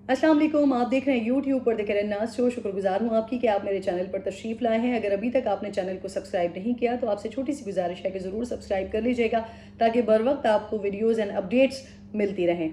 अस्सलाम वालेकुम, आप देख रहे हैं यूट्यूब पर द करें नाज शो। शुक्रगुजार हूँ आपकी कि आप मेरे चैनल पर तशरीफ़ लाए हैं। अगर अभी तक आपने चैनल को सब्सक्राइब नहीं किया तो आपसे छोटी सी गुजारिश है कि ज़रूर सब्सक्राइब कर लीजिएगा ताकि बर वक्त आपको वीडियोज़ एंड अपडेट्स मिलती रहें।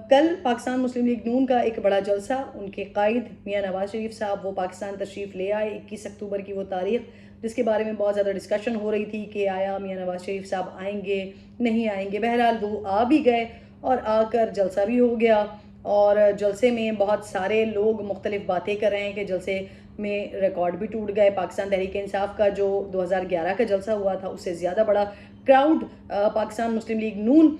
कल पाकिस्तान मुस्लिम लीग नून का एक बड़ा जलसा, उनके कायद मियाँ नवाज शरीफ साहब वो पाकिस्तान तशरीफ़ ले आए। 21 अक्टूबर की वो तारीख़ जिसके बारे में बहुत ज़्यादा डिस्कशन हो रही थी कि आया मियाँ नवाज शरीफ साहब आएंगे नहीं आएंगे। बहरहाल वो आ भी गए और आकर जलसा भी हो गया। और जलसे में बहुत सारे लोग मुख्तलिफ बातें कर रहे हैं कि जलसे में रिकॉर्ड भी टूट गए। पाकिस्तान तहरीक इंसाफ का जो 2011 का जलसा हुआ था उससे ज़्यादा बड़ा क्राउड पाकिस्तान मुस्लिम लीग नून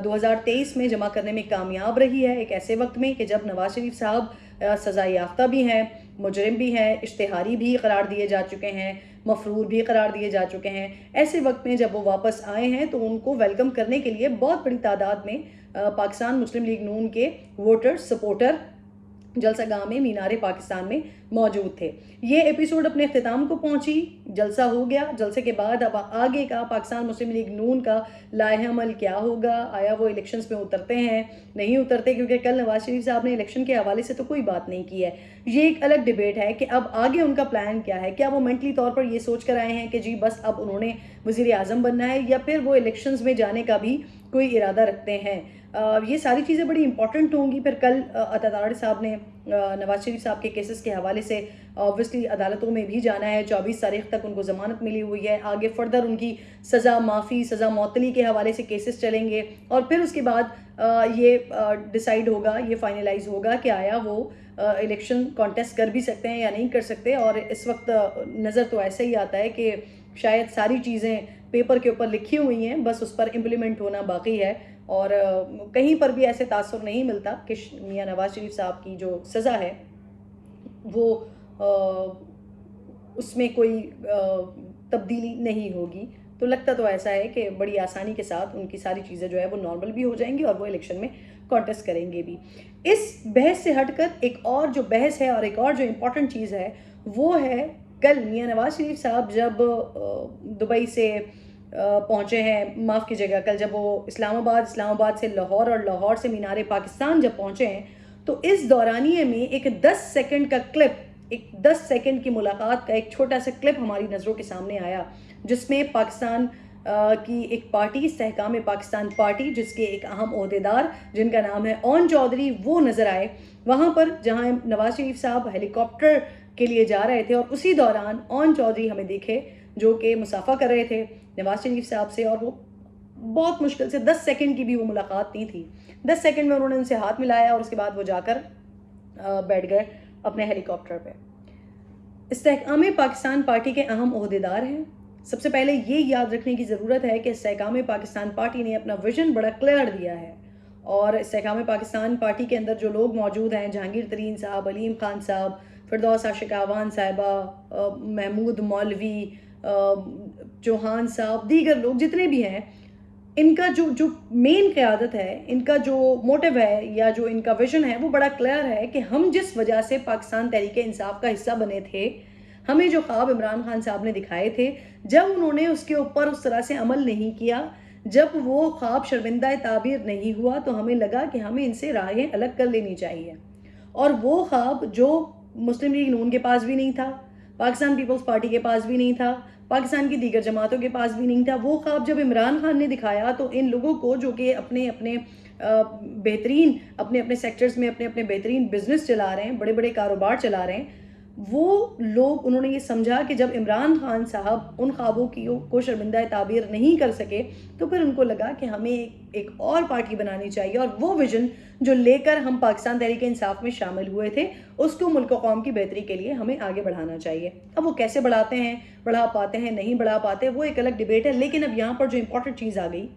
2023 में जमा करने में कामयाब रही है, एक ऐसे वक्त में कि जब नवाज शरीफ साहब सज़ा याफ्ता भी हैं, मुजरिम भी हैं, इश्तिहारी भी करार दिए जा चुके हैं, मफरूर भी करार दिए जा चुके हैं। ऐसे वक्त में जब वो वापस आए हैं तो उनको वेलकम करने के लिए बहुत बड़ी तादाद में पाकिस्तान मुस्लिम लीग नून के वोटर सपोर्टर जलसा गाह में मीनारे पाकिस्तान में मौजूद थे। ये एपिसोड अपने अख्तिताम को पहुंची, जलसा हो गया। जलसे के बाद अब आगे का पाकिस्तान मुस्लिम लीग नून का लाहे अमल क्या होगा? आया वो इलेक्शंस में उतरते हैं नहीं उतरते? क्योंकि कल नवाज शरीफ साहब ने इलेक्शन के हवाले से तो कोई बात नहीं की है। ये एक अलग डिबेट है कि अब आगे उनका प्लान क्या है। क्या वो मेंटली तौर पर ये सोच कर आए हैं कि जी बस अब उन्होंने वज़ीर आज़म बनना है, या फिर वो इलेक्शंस में जाने का भी कोई इरादा रखते हैं? ये सारी चीज़ें बड़ी इंपॉर्टेंट होंगी। फिर कल अतातारड़ साहब ने नवाज शरीफ साहब के केसेस के हवाले से ऑब्वियसली अदालतों में भी जाना है। 24 तारीख तक उनको ज़मानत मिली हुई है। आगे फर्दर उनकी सज़ा माफ़ी, सज़ा मअतली के हवाले से केसेस चलेंगे और फिर उसके बाद ये डिसाइड होगा, ये फाइनलाइज होगा कि आया वो इलेक्शन कॉन्टेस्ट कर भी सकते हैं या नहीं कर सकते। और इस वक्त नज़र तो ऐसा ही आता है कि शायद सारी चीज़ें पेपर के ऊपर लिखी हुई हैं, बस उस पर इम्प्लीमेंट होना बाकी है। और कहीं पर भी ऐसे तासुर नहीं मिलता कि मियाँ नवाज शरीफ साहब की जो सज़ा है वो उसमें कोई तब्दीली नहीं होगी। तो लगता तो ऐसा है कि बड़ी आसानी के साथ उनकी सारी चीज़ें जो है वो नॉर्मल भी हो जाएंगी और वो इलेक्शन में कॉन्टेस्ट करेंगे भी। इस बहस से हटकर एक और जो बहस है और एक और जो इम्पोर्टेंट चीज़ है वो है कल मियाँ नवाज शरीफ साहब जब दुबई से पहुँचे हैं, माफ़ कीजिएगा, कल जब वो इस्लामाबाद से लाहौर और लाहौर से मीनारे पाकिस्तान जब पहुँचे हैं तो इस दौरानिए में एक 10 सेकंड का क्लिप, एक 10 सेकंड की मुलाकात का एक छोटा सा क्लिप हमारी नज़रों के सामने आया जिसमें पाकिस्तान की एक पार्टी, इस्तेहकाम पाकिस्तान पार्टी, जिसके एक अहम ओहदेदार जिनका नाम है ओन चौधरी, वो नज़र आए वहाँ पर जहाँ नवाज शरीफ साहब हेलीकॉप्टर के लिए जा रहे थे। और उसी दौरान ओन चौधरी हमें दिखे जो कि मुसाफा कर रहे थे नवाज शरीफ साहब से, और वो बहुत मुश्किल से 10 सेकंड की भी वो मुलाकात नहीं थी। 10 सेकंड में उन्होंने उनसे हाथ मिलाया और उसके बाद वो जाकर बैठ गए अपने हेलीकॉप्टर पे। इस्तेहकाम पाकिस्तान पार्टी के अहम ओहदेदार हैं। सबसे पहले ये याद रखने की ज़रूरत है कि इस्तेहकाम पाकिस्तान पार्टी ने अपना विजन बड़ा क्लियर दिया है और इस्तेहकाम पाकिस्तान पार्टी के अंदर जो लोग मौजूद हैं, जहांगीर तरीन साहब, अलीम खान साहब, फिरदौस आशिक आवान साहिबा, महमूद मौलवी, चौहान साहब, दीगर लोग जितने भी हैं, इनका जो मेन क़यादत है, इनका जो मोटिव है या जो इनका विजन है वो बड़ा क्लियर है कि हम जिस वजह से पाकिस्तान तहरीक इंसाफ का हिस्सा बने थे, हमें जो ख्वाब इमरान खान साहब ने दिखाए थे, जब उन्होंने उसके ऊपर उस तरह से अमल नहीं किया, जब वो ख्वाब शर्मिंदा ताबीर नहीं हुआ, तो हमें लगा कि हमें इनसे राहें अलग कर लेनी चाहिए। और वो ख्वाब जो मुस्लिम लीग नून के पास भी नहीं था, पाकिस्तान पीपल्स पार्टी के पास भी नहीं था, पाकिस्तान की दीगर जमातों के पास भी नहीं था, वो ख्वाब जब इमरान खान ने दिखाया तो इन लोगों को जो कि अपने अपने बेहतरीन अपने अपने सेक्टर्स में अपने अपने बेहतरीन बिजनेस चला रहे हैं, बड़े बड़े कारोबार चला रहे हैं, वो लोग उन्होंने ये समझा कि जब इमरान खान साहब उन ख्वाबों की को शर्मिंदा ताबीर नहीं कर सके तो फिर उनको लगा कि हमें एक और पार्टी बनानी चाहिए और वो विजन जो लेकर हम पाकिस्तान तहरीक इंसाफ में शामिल हुए थे उसको मुल्क व कौम की बेहतरी के लिए हमें आगे बढ़ाना चाहिए। अब वो कैसे बढ़ाते हैं, बढ़ा पाते हैं, नहीं बढ़ा पाते, वो एक अलग डिबेट है। लेकिन अब यहाँ पर जो इम्पोर्टेंट चीज़ आ गई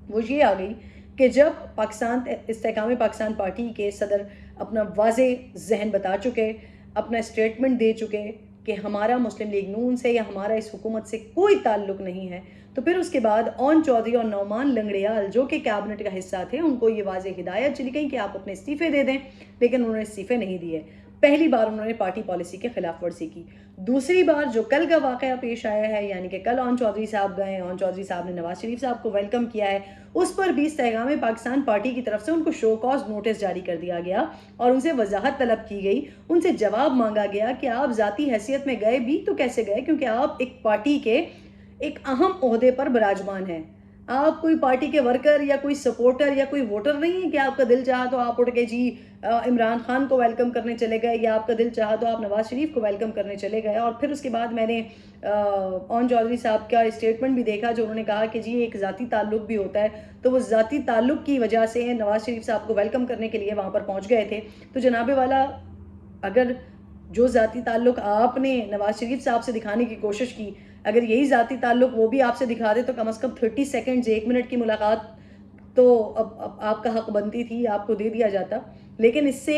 वो ये आ गई कि जब पाकिस्तान इस्तेहकाम पाकिस्तान पार्टी के सदर अपना वाज़े ज़हन बता चुके, अपना स्टेटमेंट दे चुके कि हमारा मुस्लिम लीग नून से या हमारा इस हुकूमत से कोई ताल्लुक़ नहीं है, तो फिर उसके बाद ओन चौधरी और नौमान लंगड़ियाल जो कि कैबिनेट का हिस्सा थे, उनको ये वाज़े हिदायत चली गई कि आप अपने इस्तीफ़े दे दें, लेकिन उन्होंने इस्तीफ़े नहीं दिए। پہلی بار انہوں نے پارٹی پالیسی کے خلاف ورزی کی. دوسری بار جو کل کا واقعہ پیش آیا ہے، یعنی کہ کل اون چودھری صاحب گئے، اون چودھری صاحب نے نواز شریف صاحب کو ویلکم کیا ہے، اس پر بھی استحکام پاکستان پارٹی کی طرف سے ان کو شو کاز نوٹس جاری کر دیا گیا اور ان سے وضاحت طلب کی گئی، ان سے جواب مانگا گیا کہ آپ ذاتی حیثیت میں گئے بھی تو کیسے گئے، کیونکہ آپ ایک پارٹی کے ایک اہم عہدے پر براجمان ہیں. آپ کوئی پارٹی کے ورکر یا کوئی سپورٹر یا کوئی ووٹر نہیں ہے کہ آپ کا دل چاہا تو آپ اٹھ کے جی عمران خان کو ویلکم کرنے چلے گئے، یا آپ کا دل چاہا تو آپ نواز شریف کو ویلکم کرنے چلے گئے. اور پھر اس کے بعد میں نے اون چودھری صاحب کا اسٹیٹمنٹ بھی دیکھا جو انہوں نے کہا کہ جی ایک ذاتی تعلق بھی ہوتا ہے، تو وہ ذاتی تعلق کی وجہ سے نواز شریف صاحب کو ویلکم کرنے کے لیے وہاں پر پہنچ گئے تھے. تو جناب والا، اگر جو ذاتی تعلق آپ نے نواز شریف صاحب سے دکھانے کی کوشش کی، اگر یہی ذاتی تعلق وہ بھی آپ سے دکھا دے تو کم از کم 30 سیکنڈز 1 منٹ کی ملاقات تو اب آپ کا حق بنتی تھی، آپ کو دے دیا جاتا. لیکن اس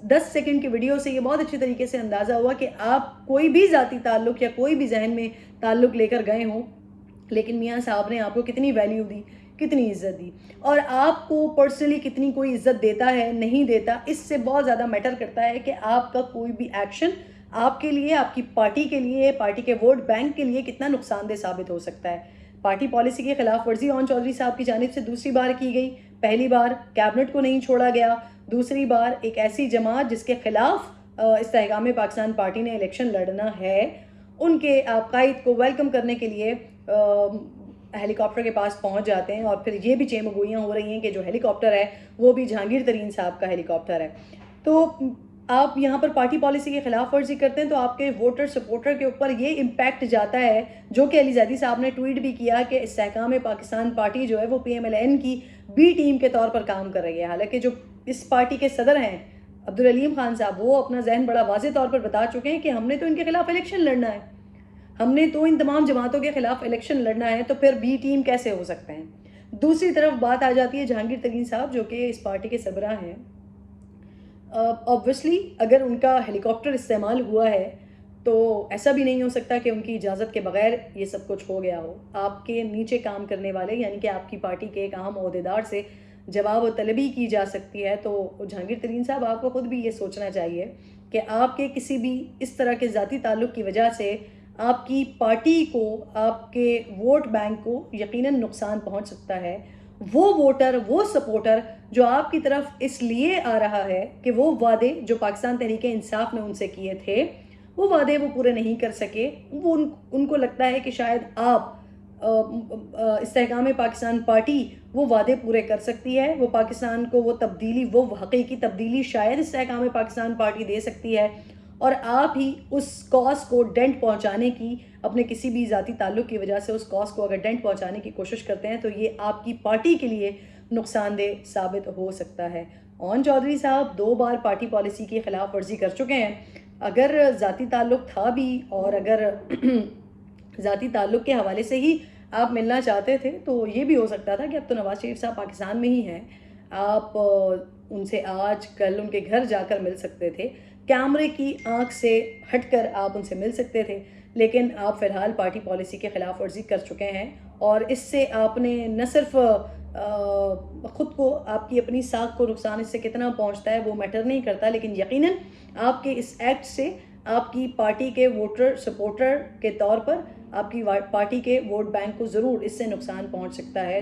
10 سیکنڈ کی ویڈیو سے یہ بہت اچھی طریقے سے اندازہ ہوا کہ آپ کوئی بھی ذاتی تعلق یا کوئی بھی ذہن میں تعلق لے کر گئے ہوں، لیکن میاں صاحب نے آپ کو کتنی ویلیو دی، کتنی عزت دی، اور آپ کو پرسنلی کتنی کوئی عزت دیتا ہے نہیں دیتا، اس سے بہت زیادہ میٹر کرتا ہے کہ آپ کا کوئی بھی ایکشن آپ کے لیے، آپ کی پارٹی کے لیے، پارٹی کے ووٹ بینک کے لیے کتنا نقصان دہ ثابت ہو سکتا ہے. پارٹی پالیسی کی خلاف ورزی اون چودھری صاحب کی جانب سے دوسری بار کی گئی. پہلی بار کیبنٹ کو نہیں چھوڑا گیا، دوسری بار ایک ایسی جماعت جس کے خلاف استحکام پاکستان پارٹی نے الیکشن لڑنا ہے، ان کے قائد کو ویلکم کرنے کے لیے ہیلی کاپٹر کے پاس پہنچ جاتے ہیں. اور پھر یہ بھی چیم گوئیاں ہو رہی ہیں کہ جو ہیلی کاپٹر ہے وہ بھی جہانگیر ترین صاحب کا ہیلی کاپٹر ہے. تو آپ یہاں پر پارٹی پالیسی کی خلاف ورزی کرتے ہیں تو آپ کے ووٹر سپورٹر کے اوپر یہ امپیکٹ جاتا ہے، جو کہ علی زیدی صاحب نے ٹویٹ بھی کیا کہ استحکام پاکستان پارٹی جو ہے وہ پی ایم ایل این کی بی ٹیم کے طور پر کام کر رہی ہے. حالانکہ جو اس پارٹی کے صدر ہیں عبدالعلیم خان صاحب، وہ اپنا ذہن بڑا واضح طور پر بتا چکے ہیں کہ ہم نے تو ان کے خلاف الیکشن لڑنا ہے، ہم نے تو ان تمام جماعتوں کے خلاف الیکشن لڑنا ہے، تو پھر بی ٹیم کیسے ہو سکتے ہیں. دوسری طرف بات آ جاتی ہے جہانگیر ترین صاحب جو کہ اس پارٹی کے سربراہ ہیں. obviously اگر ان کا ہیلی کاپٹر استعمال ہوا ہے تو ایسا بھی نہیں ہو سکتا کہ ان کی اجازت کے بغیر یہ سب کچھ ہو گیا ہو. آپ کے نیچے کام کرنے والے، یعنی کہ آپ کی پارٹی کے ایک اہم عہدیدار سے جواب و طلبی کی جا سکتی ہے، تو جہانگیر ترین صاحب آپ کو خود بھی یہ سوچنا چاہیے کہ آپ کے کسی بھی اس طرح کے ذاتی تعلق کی وجہ سے آپ کی پارٹی کو، آپ کے ووٹ بینک کو یقیناً نقصان پہنچ سکتا ہے. وہ ووٹر، وہ سپورٹر جو آپ کی طرف اس لیے آ رہا ہے کہ وہ وعدے جو پاکستان تحریک انصاف نے ان سے کیے تھے وہ وعدے وہ پورے نہیں کر سکے، وہ ان کو لگتا ہے کہ شاید آپ استحکام پاکستان پارٹی وہ وعدے پورے کر سکتی ہے، وہ پاکستان کو وہ تبدیلی، وہ حقیقی تبدیلی شاید استحکام پاکستان پارٹی دے سکتی ہے، اور آپ ہی اس کاز کو ڈینٹ پہنچانے کی، اپنے کسی بھی ذاتی تعلق کی وجہ سے اس کاز کو اگر ڈینٹ پہنچانے کی کوشش کرتے ہیں تو یہ آپ کی پارٹی کے لیے نقصان دہ ثابت ہو سکتا ہے. اون چودھری صاحب 2 بار پارٹی پالیسی کی خلاف ورزی کر چکے ہیں. اگر ذاتی تعلق تھا بھی، اور اگر ذاتی تعلق کے حوالے سے ہی آپ ملنا چاہتے تھے تو یہ بھی ہو سکتا تھا کہ اب تو نواز شریف صاحب پاکستان میں ہی ہیں، آپ ان سے آج کل ان کے گھر جا کر مل سکتے تھے، کیمرے کی آنکھ سے ہٹ کر آپ ان سے مل سکتے تھے. لیکن آپ فی الحال پارٹی پالیسی کے خلاف ورزی کر چکے ہیں، اور اس سے آپ نے نہ صرف خود کو، آپ کی اپنی ساکھ کو نقصان اس سے کتنا پہنچتا ہے وہ میٹر نہیں کرتا، لیکن یقیناً آپ کے اس ایکٹ سے آپ کی پارٹی کے ووٹر سپورٹر کے طور پر آپ کی پارٹی کے ووٹ بینک کو ضرور اس سے نقصان پہنچ سکتا ہے.